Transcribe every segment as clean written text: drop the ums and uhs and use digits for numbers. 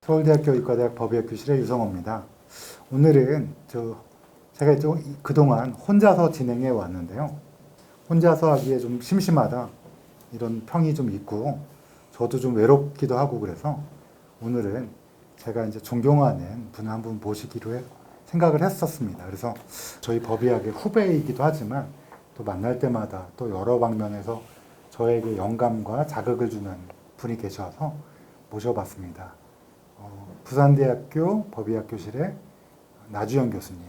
서울대학교 의과대학 법의학교실의 유성호입니다. 오늘은 제가 그동안 혼자서 진행해 왔는데요. 혼자서 하기에 좀 심심하다 이런 평이 좀 있고 저도 좀 외롭기도 하고 그래서 오늘은 제가 이제 존경하는 분 한 분 모시기로 생각을 했었습니다. 그래서 저희 법의학의 후배이기도 하지만 또 만날 때마다 또 여러 방면에서 저에게 영감과 자극을 주는 분이 계셔서 모셔봤습니다. 부산대학교 법의학교실의 나주영 교수님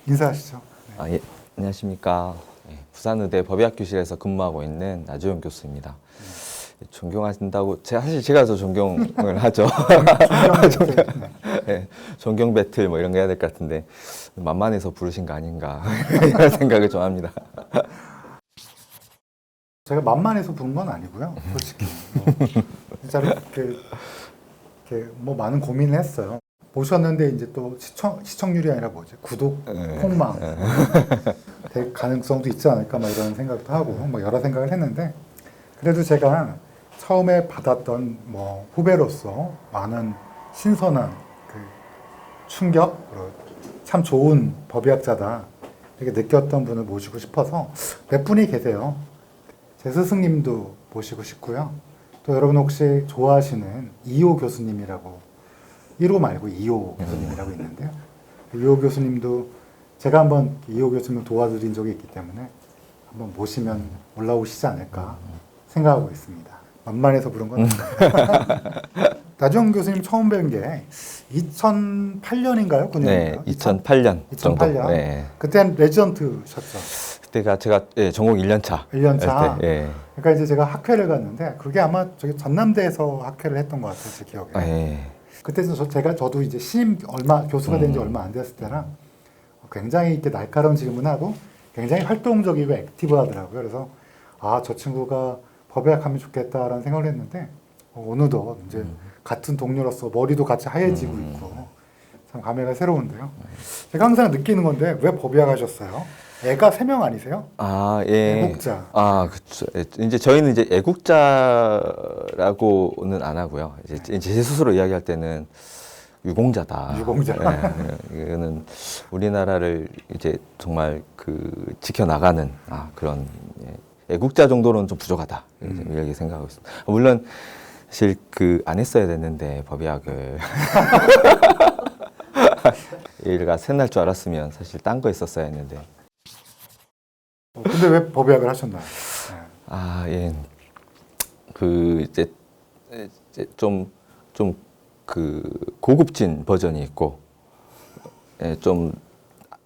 인사하시죠. 네. 예, 안녕하십니까. 부산의대 법의학교실에서 근무하고 있는 나주영 교수입니다. 존경하신다고 사실 제가 더 존경을 하죠. 네, 존경 배틀 뭐 이런 거 해야 될 것 같은데 만만해서 부르신 거 아닌가 이런 생각을 좀 합니다. 제가 만만해서 부른 건 아니고요. 솔직히 진짜로 이렇게 뭐 많은 고민을 했어요. 모셨는데 이제 또 시청률이 아니라 뭐지? 구독, 폭망 될 가능성도 있지 않을까 막 이런 생각도 하고 뭐 여러 생각을 했는데 그래도 제가 처음에 받았던 뭐 후배로서 많은 신선한 그 충격, 그리고 참 좋은 법의학자다 이렇게 느꼈던 분을 모시고 싶어서 몇 분이 계세요. 제 스승님도 모시고 싶고요. 또 여러분 혹시 좋아하시는 이호 교수님이라고 1호 말고 2호 교수님이라고 있는데요. 2호 교수님도 제가 한번 이호 교수님을 도와드린 적이 있기 때문에 한번 모시면 올라오시지 않을까 생각하고 있습니다. 만만해서 부른 건 나주영 교수님 처음 뵌 게 2008년인가요? 9년인가요? 네, 2008년 정도. 2008년? 네. 그때는 레지던트셨죠? 그때가 제가 전공 1년 차. 1년 차? 예. 그러니까 이제 제가 학회를 갔는데 그게 아마 저기 전남대에서 학회를 했던 것 같아요. 제 기억에. 예. 그때 저도 이제 신임 교수가 된 지 얼마 안 됐을 때랑 굉장히 이렇게 날카로운 질문하고 굉장히 활동적이고 액티브하더라고요. 그래서 저 친구가 법의학 하면 좋겠다라는 생각을 했는데 어느덧 이제 같은 동료로서 머리도 같이 하얘지고 있고 참 감회가 새로운데요. 제가 항상 느끼는 건데 왜 법의학 하셨어요? 애가 3명 아니세요? 예. 애국자. 그렇죠. 이제 저희는 이제 애국자라고는 안 하고요. 이제 제 스스로 이야기할 때는 유공자다. 유공자. 이거는 우리나라를 이제 정말 지켜나가는 그런 애국자 정도로는 좀 부족하다. 이렇게 생각하고 있습니다. 물론 사실 안 했어야 됐는데 법의학을 얘가 셋날 줄 알았으면 사실 딴 거 있었어야 했는데. 근데 왜 법의학을 하셨나요? 예. 이제 좀 고급진 버전이 있고, 좀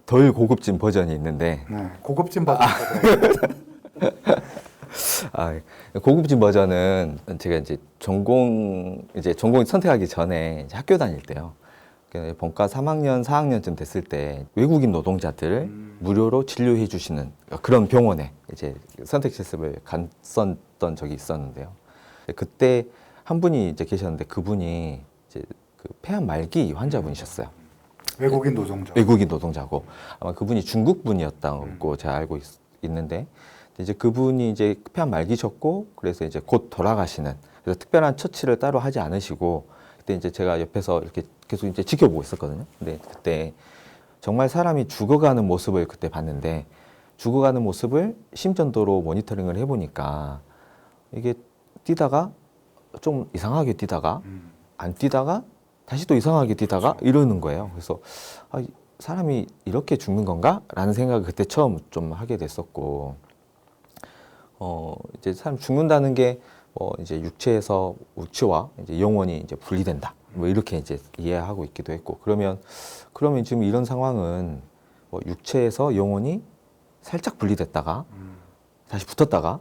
덜 고급진 버전이 있는데. 네, 고급진 버전. 고급진 버전은 제가 이제 전공 선택하기 전에 이제 학교 다닐 때요. 본과 3학년, 4학년쯤 됐을 때 외국인 노동자들을 무료로 진료해 주시는 그런 병원에 이제 선택 실습을 갔었던 적이 있었는데요. 그때 한 분이 이제 계셨는데 그분이 이제 폐암 말기 환자분이셨어요. 외국인 노동자. 외국인 노동자고 아마 그분이 중국 분이었다고 제가 알고 있는데 이제 그분이 이제 폐암 말기셨고 그래서 이제 곧 돌아가시는 그래서 특별한 처치를 따로 하지 않으시고 그때 이제 제가 옆에서 이렇게 계속 이제 지켜보고 있었거든요. 근데 그때 정말 사람이 죽어가는 모습을 그때 봤는데 죽어가는 모습을 심전도로 모니터링을 해보니까 이게 뛰다가 좀 이상하게 뛰다가 안 뛰다가 다시 또 이상하게 뛰다가 이러는 거예요. 그래서 사람이 이렇게 죽는 건가? 라는 생각을 그때 처음 좀 하게 됐었고 이제 사람 죽는다는 게 이제 육체에서 우치와 이제 영혼이 이제 분리된다. 뭐 이렇게 이제 이해하고 있기도 했고 그러면 지금 이런 상황은 육체에서 영혼이 살짝 분리됐다가 다시 붙었다가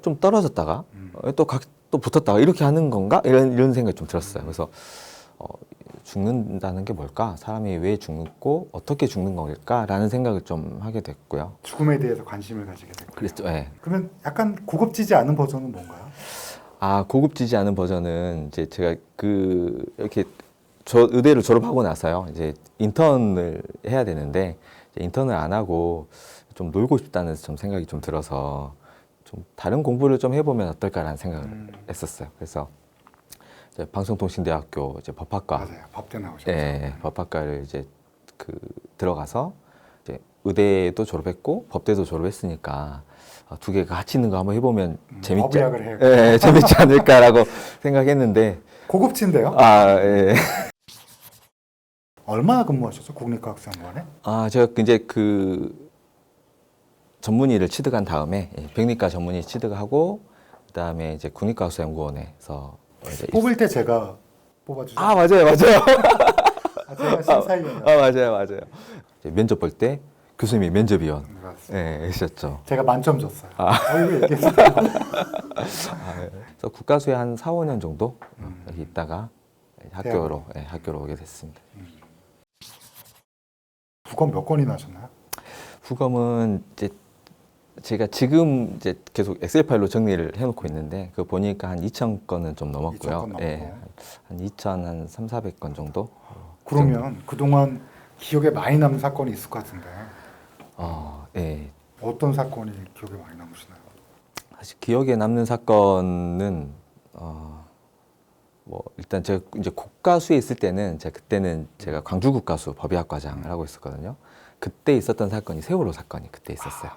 좀 떨어졌다가 또 붙었다가 이렇게 하는 건가 이런 생각이 좀 들었어요. 그래서 죽는다는 게 뭘까? 사람이 왜 죽고 어떻게 죽는 걸까라는 생각을 좀 하게 됐고요. 죽음에 대해서 관심을 가지게 됐고요. 그랬죠. 예. 그러면 약간 고급지지 않은 버전은 뭔가요? 고급지지 않은 버전은 이제 제가 이렇게 의대를 졸업하고 나서요. 이제 인턴을 해야 되는데 이제 인턴을 안 하고 좀 놀고 싶다는 좀 생각이 좀 들어서 좀 다른 공부를 좀 해보면 어떨까라는 생각을 했었어요. 그래서 이제 방송통신대학교 이제 법학과, 맞아요. 법대 나오셨죠. 예, 법학과를 이제 그 들어가서 이제 의대도 졸업했고 법대도 졸업했으니까 두 개가 같이 있는 거 한번 해보면 재밌지, 법의학을 해요. 예, 재밌지 않을까라고 생각했는데 고급진데요? 예. 얼마나 근무하셨죠? 국립과학수연구원에? 제가 이제 그 전문의를 취득한 다음에 백리과 전문의 취득하고 그다음에 이제 국립과학수연구원에서 이제 뽑을 때 제가 뽑아주죠. 맞아요. 제가 심사위원이요. 맞아요. 이제 면접 볼 때 교수님이 면접위원 계셨죠. 제가 만점 줬어요. 이거 얘기했어요. 그래서 국가수에 한 4, 5년 정도 여기 있다가 학교로 오게 됐습니다. 국어 몇 건이나 하셨나요? 부검은 이제 제가 지금 이제 계속 엑셀 파일로 정리를 해놓고 있는데 그 보니까 한 2,000건은 좀 넘었고요. 2,000건 넘고. 한 2,000, 한 3, 400건 정도. 그러면 그동안 기억에 많이 남는 사건이 있을 것 같은데 예. 어떤 사건이 기억에 많이 남으시나요? 사실 기억에 남는 사건은 뭐 일단 제가 이제 국가수에 있을 때는 그때는 제가 광주 국가수 법의학과장을 하고 있었거든요. 그때 있었던 사건이 세월호 사건이 그때 있었어요.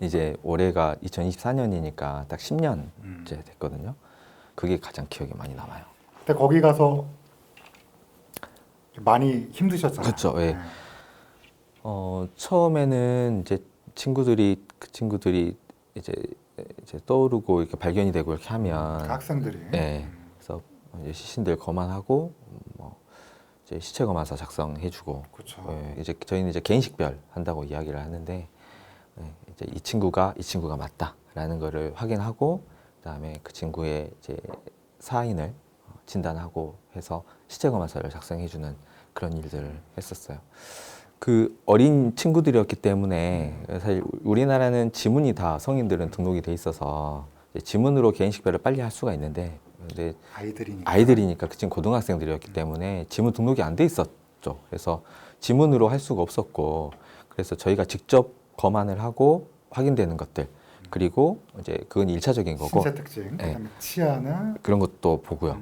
이제 올해가 2024년이니까 딱 10년째 됐거든요. 그게 가장 기억에 많이 남아요. 근데 거기 가서 많이 힘드셨잖아요. 그렇죠. 예. 처음에는 이제 그 친구들이 이제 떠오르고 이렇게 발견이 되고 이렇게 하면 그 학생들이. 그래서 이제 시신들 검안하고 뭐 이제 시체 검안서 작성해주고. 그렇죠. 이제 저희는 이제 개인식별 한다고 이야기를 하는데 이제 이 친구가 맞다라는 거를 확인하고 그다음에 그 친구의 이제 사인을 진단하고 해서 시체 검안서를 작성해주는 그런 일들을 했었어요. 그 어린 친구들이었기 때문에 사실 우리나라는 지문이 다 성인들은 등록이 돼 있어서 지문으로 개인식별을 빨리 할 수가 있는데 근데 아이들이니까 그 친구 고등학생들이었기 때문에 지문 등록이 안 돼 있었죠. 그래서 지문으로 할 수가 없었고 그래서 저희가 직접 검안을 하고 확인되는 것들 그리고 이제 그건 1차적인 거고 신체 특징, 그다음에 치아나 그런 것도 보고요.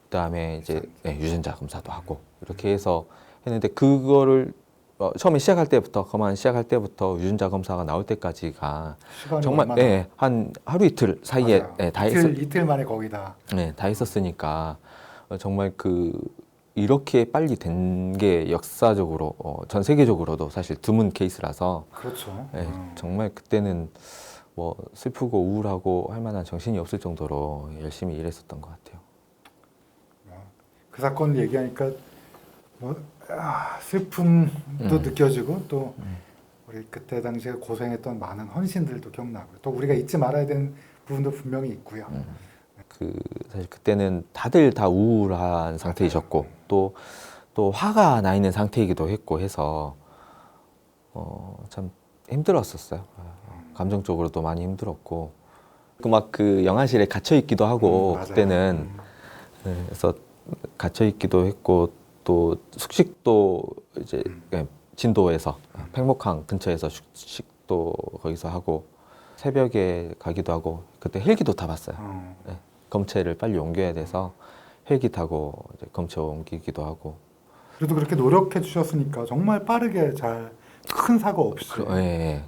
그다음에 이제 유전자 검사도 하고 이렇게 해서 했는데 그거를 처음에 시작할 때부터 검안 시작할 때부터 유전자 검사가 나올 때까지가 시간이 정말 얼마나? 한 하루 이틀 사이에 이틀 만에 거기다. 다 했었으니까 정말 이렇게 빨리 된 게 역사적으로 전 세계적으로도 사실 드문 케이스라서 그렇죠. 정말 그때는 뭐 슬프고 우울하고 할 만한 정신이 없을 정도로 열심히 일했었던 것 같아요. 그 사건 얘기하니까 슬픔도 느껴지고 또 우리 그때 당시에 고생했던 많은 헌신들도 기억나고 또 우리가 잊지 말아야 되는 부분도 분명히 있고요. 사실 그때는 다들 다 우울한 상태이셨고 또 화가 나 있는 상태이기도 했고 해서 참 힘들었었어요. 감정적으로도 많이 힘들었고 그 영화실에 갇혀 있기도 하고 그때는 그래서 갇혀 있기도 했고 또 숙식도 이제 진도에서 팽목항 근처에서 숙식도 거기서 하고 새벽에 가기도 하고 그때 헬기도 타봤어요. 검체를 빨리 옮겨야 돼서 헬기 타고 이제 검체 옮기기도 하고. 그래도 그렇게 노력해 주셨으니까 정말 빠르게 잘 큰 사고 없이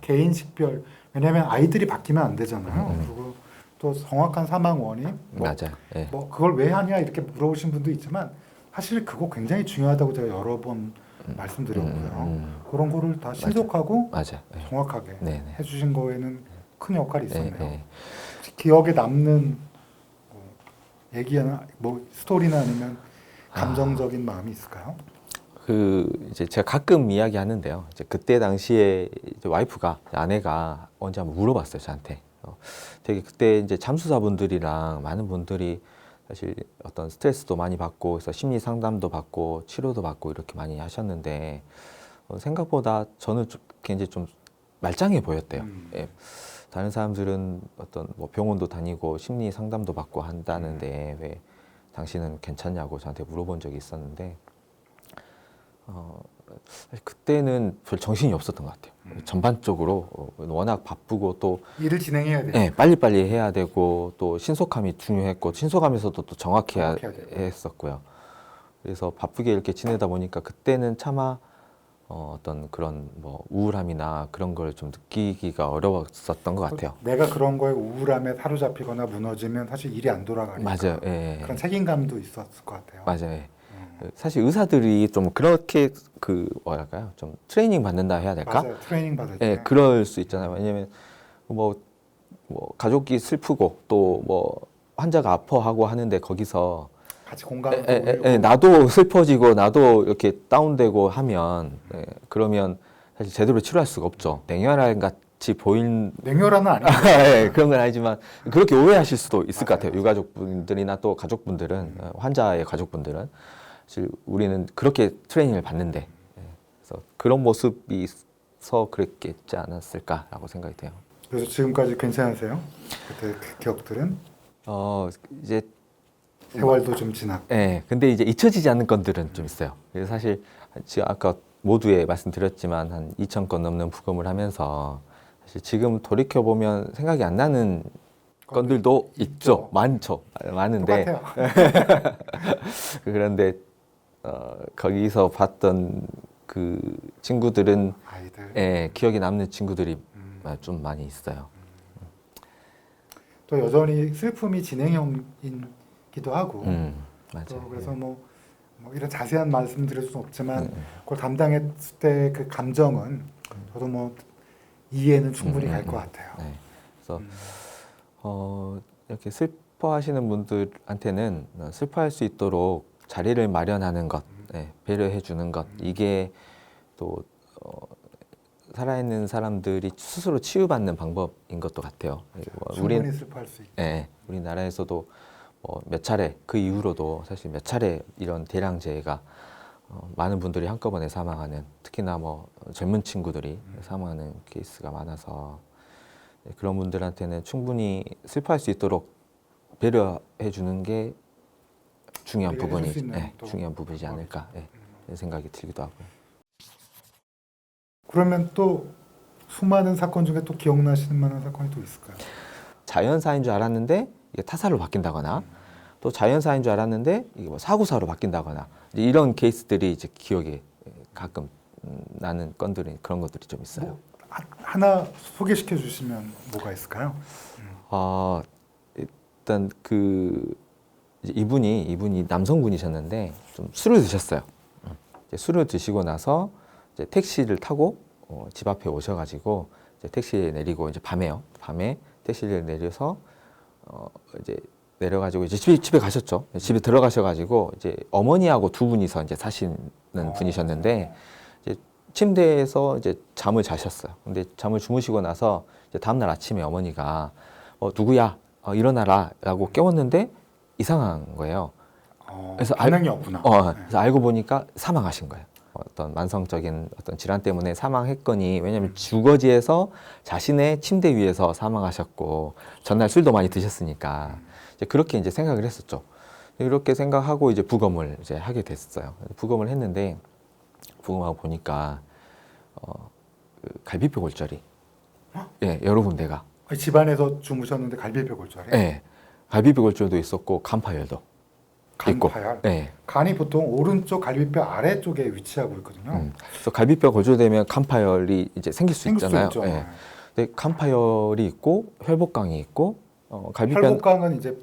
개인 식별 왜냐하면 아이들이 바뀌면 안 되잖아요. 그리고 또 정확한 사망 원인 맞아요. 뭐 그걸 왜 하냐 이렇게 물어보신 분도 있지만 사실 그거 굉장히 중요하다고 제가 여러 번 말씀드렸고요. 그런 거를 다 신속하고 정확하게 해주신 거에는 큰 역할이 있었네요. 기억에 남는 얘기나 뭐 스토리나 아니면 감정적인 마음이 있을까요? 이제 제가 가끔 이야기하는데요. 이제 그때 당시에 이제 와이프가 아내가 언제 한번 물어봤어요 저한테. 되게 그때 이제 잠수사분들이랑 많은 분들이 사실 어떤 스트레스도 많이 받고 그래서 심리 상담도 받고 치료도 받고 이렇게 많이 하셨는데 생각보다 저는 굉장히 좀 말짱해 보였대요. 다른 사람들은 어떤 뭐 병원도 다니고 심리 상담도 받고 한다는데 왜 당신은 괜찮냐고 저한테 물어본 적이 있었는데 사실 그때는 별 정신이 없었던 것 같아요. 전반적으로 워낙 바쁘고 또 일을 진행해야 돼요. 네, 빨리빨리 해야 되고 또 신속함이 중요했고 신속하면서도 또 정확해야 정확해야 되고. 했었고요. 그래서 바쁘게 이렇게 지내다 보니까 그때는 차마 어떤 그런 뭐 우울함이나 그런 걸 좀 느끼기가 어려웠었던 것 같아요. 내가 그런 거에 우울함에 사로잡히거나 무너지면 사실 일이 안 돌아가니까 맞아요. 예. 그런 책임감도 있었을 것 같아요. 맞아요. 예. 사실 의사들이 좀 그렇게 그 뭐랄까요? 좀 트레이닝 받는다 해야 될까? 맞아요. 트레이닝 받을 때. 예, 그럴 수 있잖아요. 왜냐면 뭐 가족이 슬프고 또 뭐 환자가 아파하고 하는데 거기서 같이 공감도 올리고. 나도 슬퍼지고 나도 이렇게 다운되고 하면 그러면 사실 제대로 치료할 수가 없죠. 냉혈한 같이 보인 냉혈한은 아니에요. 예, 그런 건 아니지만 그렇게 오해하실 수도 있을 것 맞아요, 같아요. 맞아요. 유가족분들이나 또 가족분들은 환자의 가족분들은 사실 우리는 그렇게 트레이닝을 받는데 그래서 그런 모습이서 그랬겠지 않았을까라고 생각이 돼요. 그래서 지금까지 괜찮으세요? 그때 그 기억들은 이제 세월도 좀 지났고. 예, 근데 이제 잊혀지지 않는 건들은 좀 있어요. 그래서 사실 지금 아까 모두에 말씀드렸지만 한 2,000건 넘는 부검을 하면서 사실 지금 돌이켜 보면 생각이 안 나는 건들도 있죠. 많죠. 많은데 똑같아요. 그런데 거기서 봤던 그 친구들은 아이들. 예, 기억에 남는 친구들이 좀 많이 있어요. 또 여전히 슬픔이 진행형이기도 하고. 맞아요. 또 그래서 뭐 이런 자세한 말씀 드릴 수는 없지만 그걸 담당했을 때 그 감정은 저도 뭐 이해는 충분히 갈 것 같아요. 네. 그래서 이렇게 슬퍼하시는 분들한테는 슬퍼할 수 있도록 자리를 마련하는 것, 배려해 주는 것, 이게 또 살아있는 사람들이 스스로 치유받는 방법인 것도 같아요. 충분히 슬퍼할 수 있고. 우리나라에서도 몇 차례 그 이후로도 사실 몇 차례 이런 대량재해가 많은 분들이 한꺼번에 사망하는, 특히나 뭐 젊은 친구들이 사망하는 케이스가 많아서 그런 분들한테는 충분히 슬퍼할 수 있도록 배려해 주는 게 중요한 우리가 해줄 부분이 수 있는 또 중요한 부분이지 않을까 이런 생각이 들기도 하고요. 그러면 또 수많은 사건 중에 또 기억나시는 만한 사건이 또 있을까요? 자연사인 줄 알았는데 이게 타사로 바뀐다거나 또 자연사인 줄 알았는데 이게 뭐 사고사로 바뀐다거나 이제 이런 케이스들이 이제 기억에 가끔 나는 건들이 그런 것들이 좀 있어요. 뭐, 하나 소개시켜 주시면 뭐가 있을까요? 일단 그 이제 이분이 남성분이셨는데 좀 술을 드셨어요. 이제 술을 드시고 나서 이제 택시를 타고 집 앞에 오셔가지고 이제 택시에 내리고 이제 밤에 택시를 내려서 이제 내려가지고 이제 집에 가셨죠. 집에 들어가셔가지고 이제 어머니하고 두 분이서 이제 사시는 분이셨는데 이제 침대에서 이제 잠을 자셨어요. 근데 잠을 주무시고 나서 이제 다음날 아침에 어머니가 누구야? 일어나라라고 깨웠는데 이상한 거예요. 그래서 반응이 없구나. 그래서 알고 보니까 사망하신 거예요. 어떤 만성적인 어떤 질환 때문에 사망했거니, 왜냐하면 주거지에서 자신의 침대 위에서 사망하셨고 전날 술도 많이 드셨으니까 이제 그렇게 이제 생각을 했었죠. 이렇게 생각하고 이제 부검을 이제 하게 됐어요. 부검을 했는데 부검하고 보니까 그 갈비뼈 골절이 여러 군데가 집안에서 주무셨는데 갈비뼈 골절이? 네, 갈비뼈 골절도 있었고 간파열도 간파열? 있고. 네. 간이 보통 오른쪽 갈비뼈 아래쪽에 위치하고 있거든요. 그래서 갈비뼈 골절되면 간파열이 이제 생길 수 있잖아요. 있죠. 네. 근데 간파열이 있고 혈복강이 있고 혈복강은 이제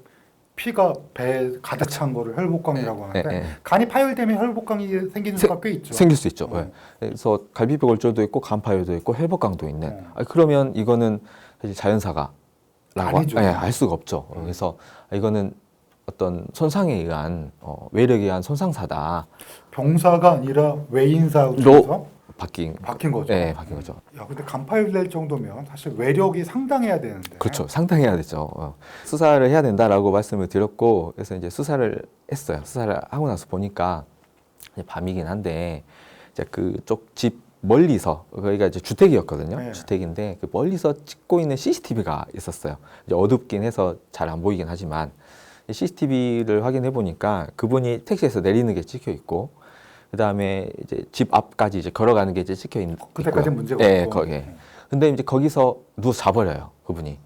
피가 배에 가득 찬 거를 혈복강이라고 하는데 간이 파열되면 혈복강이 생기는 수가 꽤 있죠. 생길 수 있죠. 그래서 갈비뼈 골절도 있고 간파열도 있고 혈복강도 있는. 그러면 이거는 사실 자연사가라고 알 수가 없죠. 그래서 이거는 어떤 손상에 의한 외력에 의한 손상사다. 병사가 아니라 외인사로 바뀐 거죠. 네, 바뀐 거죠. 야, 근데 간파열될 정도면 사실 외력이 상당해야 되는데. 그렇죠. 상당해야 되죠. 수사를 해야 된다라고 말씀을 드렸고, 그래서 이제 수사를 했어요. 수사를 하고 나서 보니까 이제 밤이긴 한데 이제 그쪽 집 멀리서, 거기가 이제 주택이었거든요. 네. 주택인데 그 멀리서 찍고 있는 CCTV가 있었어요. 이제 어둡긴 해서 잘 안 보이긴 하지만 CCTV를 확인해 보니까 그분이 택시에서 내리는 게 찍혀 있고, 그다음에 이제 집 앞까지 이제 걸어가는 게 이제 찍혀 있는. 그때까지는 문제가 예, 없고. 거기. 근데 이제 거기서 누워서 자버려요, 그분이.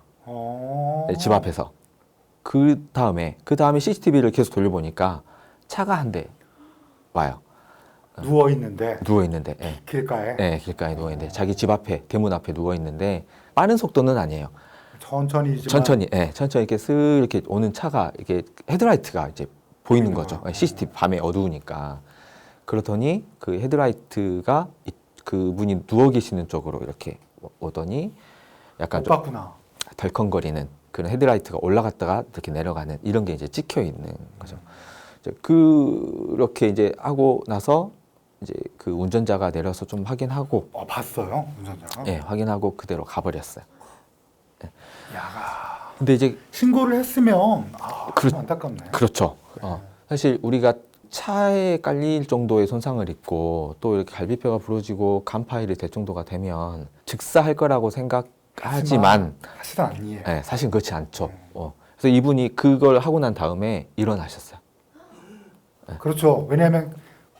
예, 집 앞에서. 그 다음에 CCTV를 계속 돌려보니까 차가 한 대 와요. 누워 있는데 누워 있는데, 예. 길가에 예, 길가에 누워 있는데 자기 집 앞에 대문 앞에 누워 있는데 빠른 속도는 아니에요. 천천히 천천히 이렇게 쓱 이렇게 오는 차가 이게 헤드라이트가 이제 보이는 거죠. 거야. CCTV 밤에 어두우니까. 그러더니 그 헤드라이트가 그분이 누워 계시는 쪽으로 이렇게 오더니 약간 못 좀 봤구나. 덜컹거리는 그런 헤드라이트가 올라갔다가 이렇게 내려가는 이런 게 이제 찍혀 있는 거죠. 이제 그렇게 이제 하고 나서 이제 그 운전자가 내려서 좀 확인하고, 봤어요 운전자가. 예, 확인하고 그대로 가버렸어요. 야가 근데 이제 신고를 했으면 그렇- 좀 안타깝네. 그렇죠. 사실 우리가 차에 깔릴 정도의 손상을 입고 또 이렇게 갈비뼈가 부러지고 간 파열이 될 정도가 되면 즉사할 거라고 생각하지만 사실은 아니에요. 예, 사실 그렇지 않죠. 그래서 이분이 그걸 하고 난 다음에 일어나셨어요. 그렇죠. 왜냐하면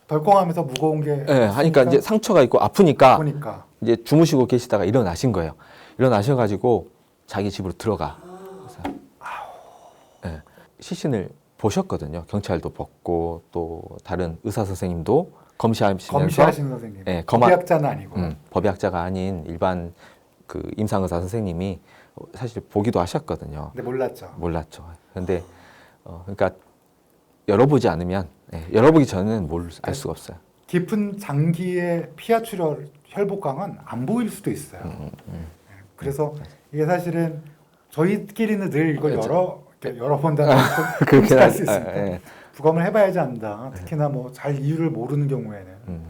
덜컹하면서 무거운 게 예, 하니까 이제 상처가 있고 아프니까 보니까 이제 주무시고 계시다가 일어나신 거예요. 일어나셔가지고 자기 집으로 들어가. 그래서, 예, 시신을 보셨거든요. 경찰도 봤고 또 다른 의사 선생님도 검시하시면서 검시하신 선생님. 예, 법의학자는 아니고. 법의학자가 아닌 일반 그 임상의사 선생님이 사실 보기도 하셨거든요. 근데 몰랐죠. 몰랐죠. 근데 그러니까 열어보지 않으면 열어보기 전에는 알 수가 없어요. 깊은 장기의 피하 출혈 혈복강은 안 보일 수도 있어요. 그래서 이게 사실은 저희끼리는 늘 이걸 그렇죠. 열어본다는 그렇게 끔찍할 수 있으니까 예. 부검을 해봐야지 안다. 특히나 뭐 잘 이유를 모르는 경우에는.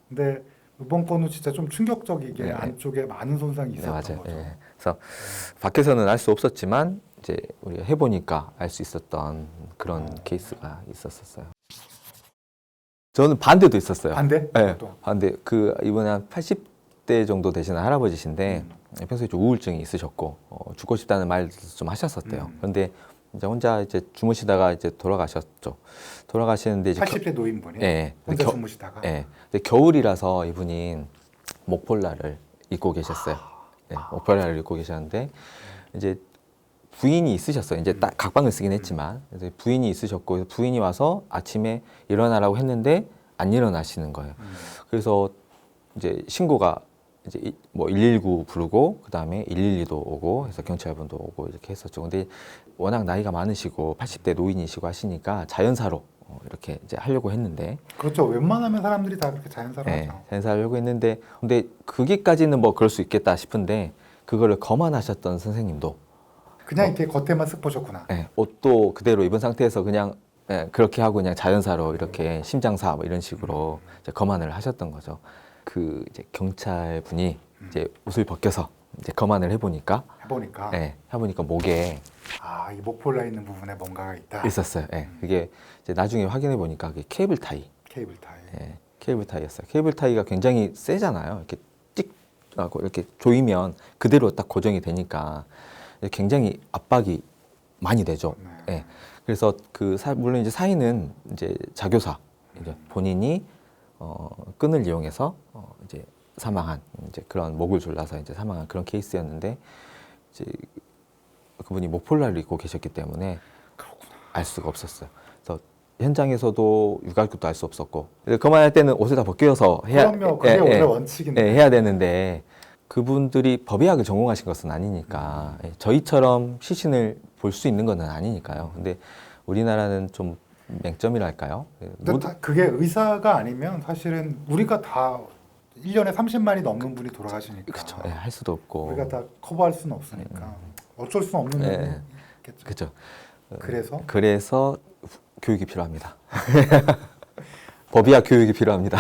근데 이번 건은 진짜 좀 충격적이게 네. 안쪽에 많은 손상이 네, 있었던 맞아요. 거죠. 예. 그래서 밖에서는 알 수 없었지만 이제 우리가 해보니까 알 수 있었던 그런 케이스가 있었어요. 저는 반대도 있었어요. 반대? 네, 또. 반대. 이분은 한 80대 정도 되시는 할아버지신데 평소에 좀 우울증이 있으셨고 죽고 싶다는 말도 좀 하셨었대요. 그런데 이제 혼자 이제 주무시다가 이제 돌아가셨죠. 돌아가시는데 이제 80대 노인분이 예. 혼자 겨- 주무시다가 예. 근데 겨울이라서 이분이 목폴라를 입고 계셨어요. 예, 목폴라를 입고 계셨는데 이제 부인이 있으셨어요. 이제 딱 각방을 쓰긴 했지만 그래서 부인이 있으셨고 그래서 부인이 와서 아침에 일어나라고 했는데 안 일어나시는 거예요. 그래서 이제 신고가 이제 뭐 119 부르고 그다음에 112도 오고 해서 경찰분도 오고 이렇게 했었죠. 근데 워낙 나이가 많으시고 80대 노인이시고 하시니까 자연사로 이렇게 이제 하려고 했는데 그렇죠. 웬만하면 사람들이 다 그렇게 자연사로 네, 하죠. 자연사로 하려고 했는데 근데 그게까지는 뭐 그럴 수 있겠다 싶은데 그거를 거만하셨던 선생님도 그냥 이렇게 겉에만 쓱 보셨구나. 옷도 그대로 입은 상태에서 그냥 그렇게 하고 그냥 자연사로 이렇게 심장사 뭐 이런 식으로 이제 거만을 하셨던 거죠. 그 이제 경찰 분이 이제 옷을 벗겨서 이제 거만을 해보니까 해보니까 해보니까 목에 이 목폴라 있는 부분에 뭔가가 있다. 있었어요. 그게 이제 나중에 확인해 보니까 그게 케이블 타이. 케이블 타이. 케이블 타이였어요. 케이블 타이가 굉장히 세잖아요. 이렇게 찍 하고 이렇게 조이면 그대로 딱 고정이 되니까 굉장히 압박이 많이 되죠. 네. 그래서 물론 이제 사인은 이제 자교사 이제 본인이 끈을 이용해서 이제 사망한 이제 그런 목을 졸라서 이제 사망한 그런 케이스였는데 이제 그분이 목폴라를 입고 계셨기 때문에 알 수가 없었어요. 그래서 현장에서도 유가족도 알 수 없었고 그만할 때는 옷을 다 벗겨서 해야 그럼요. 그게 원래 원칙인데. 해야 되는데 그분들이 법의학을 전공하신 것은 아니니까 저희처럼 시신을 볼 수 있는 것은 아니니까요. 근데 우리나라는 좀 맹점이랄까요? 근데 그게 의사가 아니면 사실은 우리가 다 1년에 30만이 넘는 분이 돌아가시니까 그렇죠. 할 수도 없고 우리가 다 커버할 수는 없으니까 어쩔 수는 없는 일이겠죠. 그렇죠. 그래서 교육이 필요합니다. 법의학 교육이 필요합니다.